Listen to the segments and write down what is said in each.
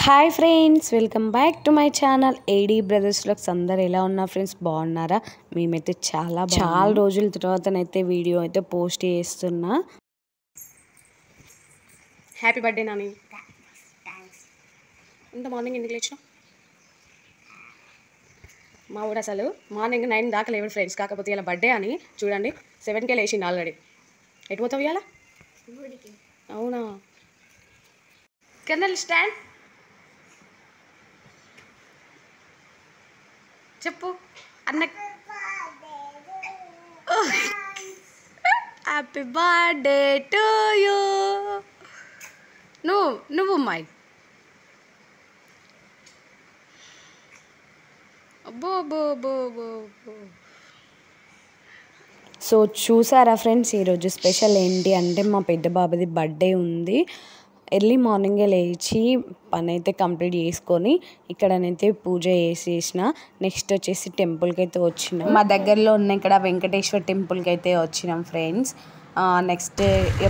Hi friends, welcome back to my channel AD brothers vlogs. అందరు ఎలా ఉన్నారు friends? బాగున్నారా? మేమైతే చాలా రోజుల తర్వాతనైతే వీడియో అయితే పోస్ట్ చేస్తున్నా. Happy birthday Nani. ఇంత మార్నింగ్ ఎందుకు లేచినా? మా ఊరు అసలు మార్నింగ్ 9 దాకా లేవు ఫ్రెండ్స్. కాకపోతే ఇలా బర్త్డే అని చూడండి 7కే లేచింది ఆల్రెడీ. ఎటు పోతావు ఇవాళ? అవునా? కెర్నల్ స్టాండ్ చెప్పు అన్న. Happy birthday to you. నువ్వు అమ్మాయి. సో చూసారా ఫ్రెండ్స్, ఈరోజు స్పెషల్ ఏంటి అంటే మా పెద్ద బాబుది బర్త్డే ఉంది. ఎర్లీ మార్నింగే లేచి పని అయితే కంప్లీట్ చేసుకొని ఇక్కడనైతే పూజ చేసేసిన. నెక్స్ట్ వచ్చేసి టెంపుల్కి అయితే వచ్చినాం. మా దగ్గరలో ఉన్న ఇక్కడ వెంకటేశ్వర టెంపుల్కి అయితే వచ్చినాం ఫ్రెండ్స్. నెక్స్ట్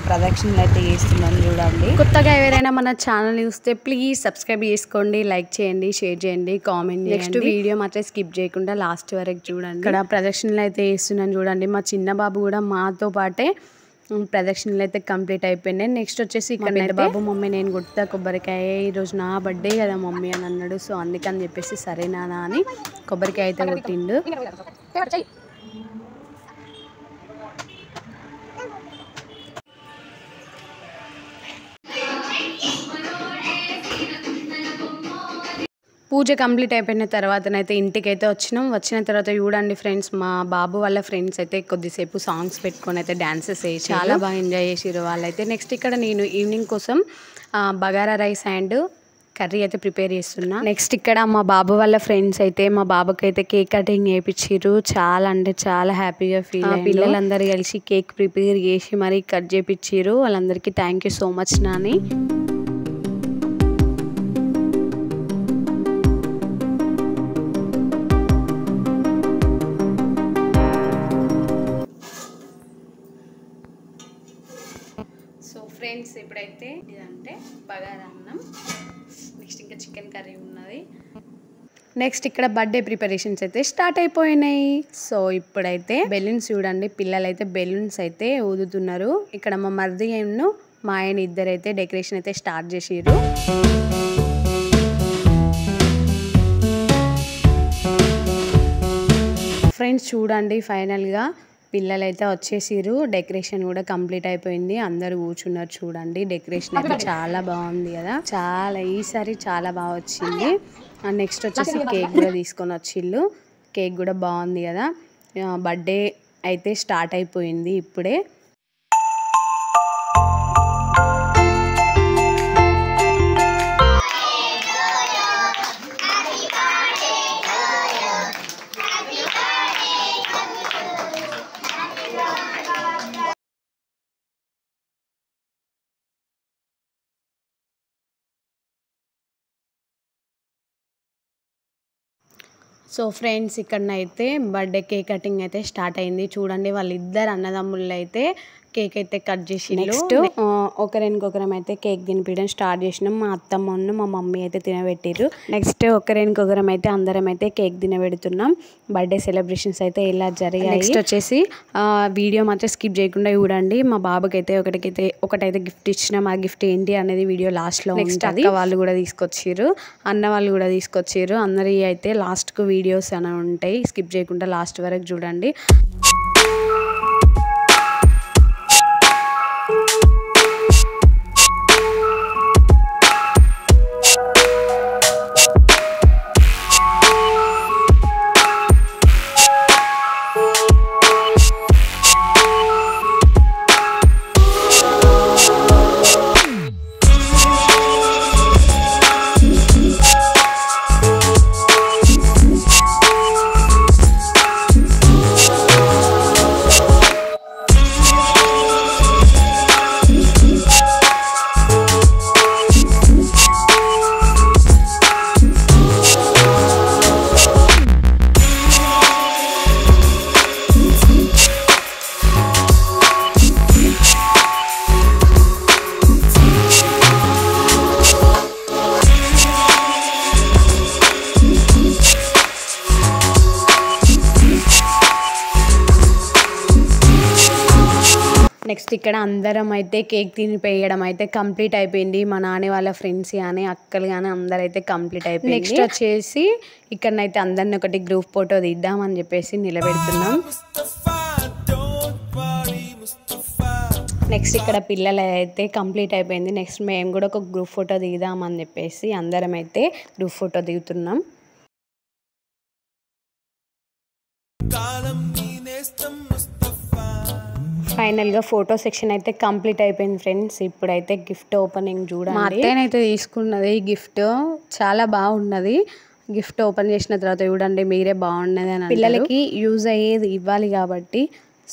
ప్రదక్షిణలు అయితే చేస్తున్నాను చూడండి. కొత్తగా ఎవరైనా మన ఛానల్ చూస్తే ప్లీజ్ సబ్స్క్రైబ్ చేసుకోండి, లైక్ చేయండి, షేర్ చేయండి, కామెంట్ చేయండి. నెక్స్ట్ వీడియో మాత్రం స్కిప్ చేయకుండా లాస్ట్ వరకు చూడండి. ఇక్కడ ప్రదక్షిణలు అయితే చేస్తున్నాను చూడండి. మా చిన్న బాబు కూడా మాతో పాటే ప్రదక్షిణలు అయితే కంప్లీట్ అయిపోయినాయి. నెక్స్ట్ వచ్చేసి ఇక్కడ బాబు, మమ్మీ నేను కొడతా కొబ్బరికాయ, ఈరోజు నా బర్త్డే కదా మమ్మీ అని అన్నాడు. సో అందుకని చెప్పేసి సరేనా అని కొబ్బరికాయ అయితే కొట్టిండు. పూజ కంప్లీట్ అయిపోయిన తర్వాతనైతే ఇంటికైతే వచ్చిన తర్వాత చూడండి ఫ్రెండ్స్, మా బాబు వాళ్ళ ఫ్రెండ్స్ అయితే కొద్దిసేపు సాంగ్స్ పెట్టుకొని అయితే డాన్సెస్ వేసి చాలా బాగా ఎంజాయ్ చేసారు వాళ్ళైతే. నెక్స్ట్ ఇక్కడ నేను ఈవినింగ్ కోసం బగారా రైస్ అండ్ కర్రీ అయితే ప్రిపేర్ చేస్తున్నా. నెక్స్ట్ ఇక్కడ మా బాబు వాళ్ళ ఫ్రెండ్స్ అయితే మా బాబుకి అయితే కేక్ కటింగ్ చేయించారు. చాలా అంటే చాలా హ్యాపీగా ఫీల్ అయ్యారు. పిల్లలందరూ కలిసి కేక్ ప్రిపేర్ చేసి మరీ కట్ చేయించారు. వాళ్ళందరికీ thank you so much Nani. So friends, ఇప్పుడైతే ఇదంటే బగారా అన్నం, నెక్స్ట్ ఇంకా చికెన్ కర్రీ ఉన్నది. నెక్స్ట్ ఇక్కడ బర్త్డే ప్రిపరేషన్స్ అయితే స్టార్ట్ అయిపోయినాయి. సో ఇప్పుడైతే బెలూన్స్ చూడండి, పిల్లలు అయితే బెలూన్స్ అయితే ఊదుతున్నారు. ఇక్కడ మా మరిది మా ఆయన ఇద్దరైతే డెకరేషన్ అయితే స్టార్ట్ చేసిర్రు. ఫ్రెండ్స్ చూడండి, ఫైనల్గా పిల్లలైతే వచ్చేసిరు. డెకరేషన్ కూడా కంప్లీట్ అయిపోయింది. అందరూ కూర్చున్నారు చూడండి. డెకరేషన్ అయితే చాలా బాగుంది కదా, ఈసారి చాలా బాగా వచ్చింది. నెక్స్ట్ వచ్చేసి కేక్ కూడా తీసుకొని వచ్చిళ్ళు. కేక్ కూడా బాగుంది కదా. బర్త్డే అయితే స్టార్ట్ అయిపోయింది ఇప్పుడే. సో ఫ్రెండ్స్, ఇక్కడనైతే బర్త్డే కేక్ కటింగ్ అయితే స్టార్ట్ అయింది. చూడండి, వాళ్ళిద్దరు అన్నదమ్ముళ్ళు అయితే కేక్ అయితే కట్ చేసి నెక్స్ట్ ఒకరికొకరం అయితే కేక్ తినిపించడం స్టార్ట్ చేసినాం. మా అత్తమ్మను మా మమ్మీ అయితే తినబెట్టిర్రు. నెక్స్ట్ ఒకరికొకరం అయితే అందరం అయితే కేక్ తినబెడుతున్నాం. బర్త్డే సెలబ్రేషన్స్ అయితే ఇలా జరిగాయి. నెక్స్ట్ వచ్చేసి వీడియో మాత్రం స్కిప్ చేయకుండా చూడండి. మా బాబుకి అయితే ఒకటైతే గిఫ్ట్ ఇచ్చినాం. ఆ గిఫ్ట్ ఏంటి అనేది వీడియో లాస్ట్లో నెక్స్ట్ అక్క వాళ్ళు కూడా తీసుకొచ్చిర్రు, అన్న వాళ్ళు కూడా తీసుకొచ్చిర్రు. అందరి అయితే లాస్ట్కు వీడియోస్ అని ఉంటాయి, స్కిప్ చేయకుండా లాస్ట్ వరకు చూడండి. నెక్స్ట్ ఇక్కడ అందరం అయితే కేక్ తినిపేయడం అయితే కంప్లీట్ అయిపోయింది. మా నాన్న వాళ్ళ ఫ్రెండ్స్ కానీ అక్కలు కానీ అందరైతే కంప్లీట్ అయిపోయింది. నెక్స్ట్ వచ్చేసి ఇక్కడనైతే అందరిని ఒకటి గ్రూప్ ఫోటో తీద్దామని చెప్పేసి నిలబెడుతున్నాం. నెక్స్ట్ ఇక్కడ పిల్లలు అయితే కంప్లీట్ అయిపోయింది. నెక్స్ట్ మేము కూడా ఒక గ్రూప్ ఫోటో దిగుదామని చెప్పేసి అందరం అయితే గ్రూప్ ఫోటో దిగుతున్నాం. ఫైనల్గా ఫోటో సెక్షన్ అయితే కంప్లీట్ అయిపోయింది ఫ్రెండ్స్. ఇప్పుడైతే గిఫ్ట్ ఓపెనింగ్ చూడండి. మా అత్తయ్యనైతే తీసుకున్నది గిఫ్ట్, చాలా బాగున్నది. గిఫ్ట్ ఓపెన్ చేసిన తర్వాత చూడండి మీరే బాగున్నది అని. పిల్లలకి యూజ్ అయ్యేది ఇవ్వాలి కాబట్టి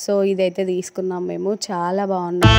సో ఇదైతే తీసుకున్నాం మేము. చాలా బాగున్నది.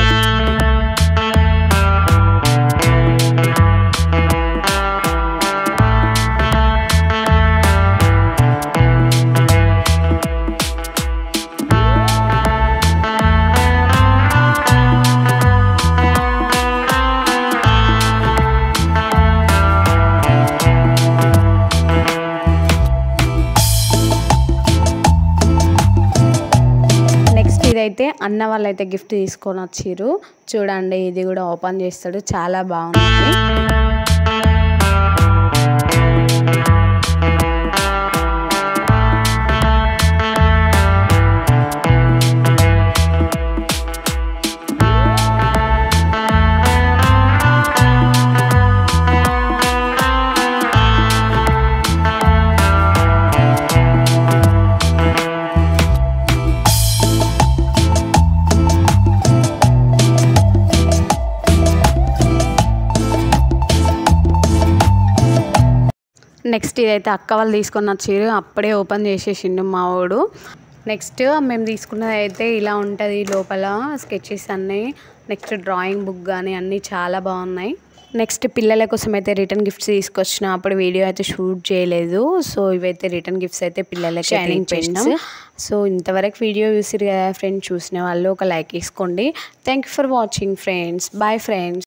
ఇదైతే అన్న వాళ్ళైతే గిఫ్ట్ తీసుకొని వచ్చిర్రు. చూడండి ఇది కూడా ఓపెన్ చేస్తాడు. చాలా బాగుంది. నెక్స్ట్ ఇదైతే అక్క వాళ్ళు తీసుకొని వచ్చారు. అప్పుడే ఓపెన్ చేసేసిండు మా వాడు. నెక్స్ట్ మేము తీసుకున్నది అయితే ఇలా ఉంటుంది. లోపల స్కెచెస్ అన్నీ, నెక్స్ట్ డ్రాయింగ్ బుక్ కానీ అన్నీ చాలా బాగున్నాయి. నెక్స్ట్ పిల్లల కోసం అయితే రిటర్న్ గిఫ్ట్స్ తీసుకొచ్చిన, అప్పుడు వీడియో అయితే షూట్ చేయలేదు. సో ఇవైతే రిటర్న్ గిఫ్ట్స్ అయితే పిల్లలకి షైనింగ్ పెన్స్. సో ఇంతవరకు వీడియో చూసిరు కదా ఫ్రెండ్స్. చూసిన వాళ్ళు ఒక లైక్ వేసుకోండి. Thank you for watching friends. Bye friends.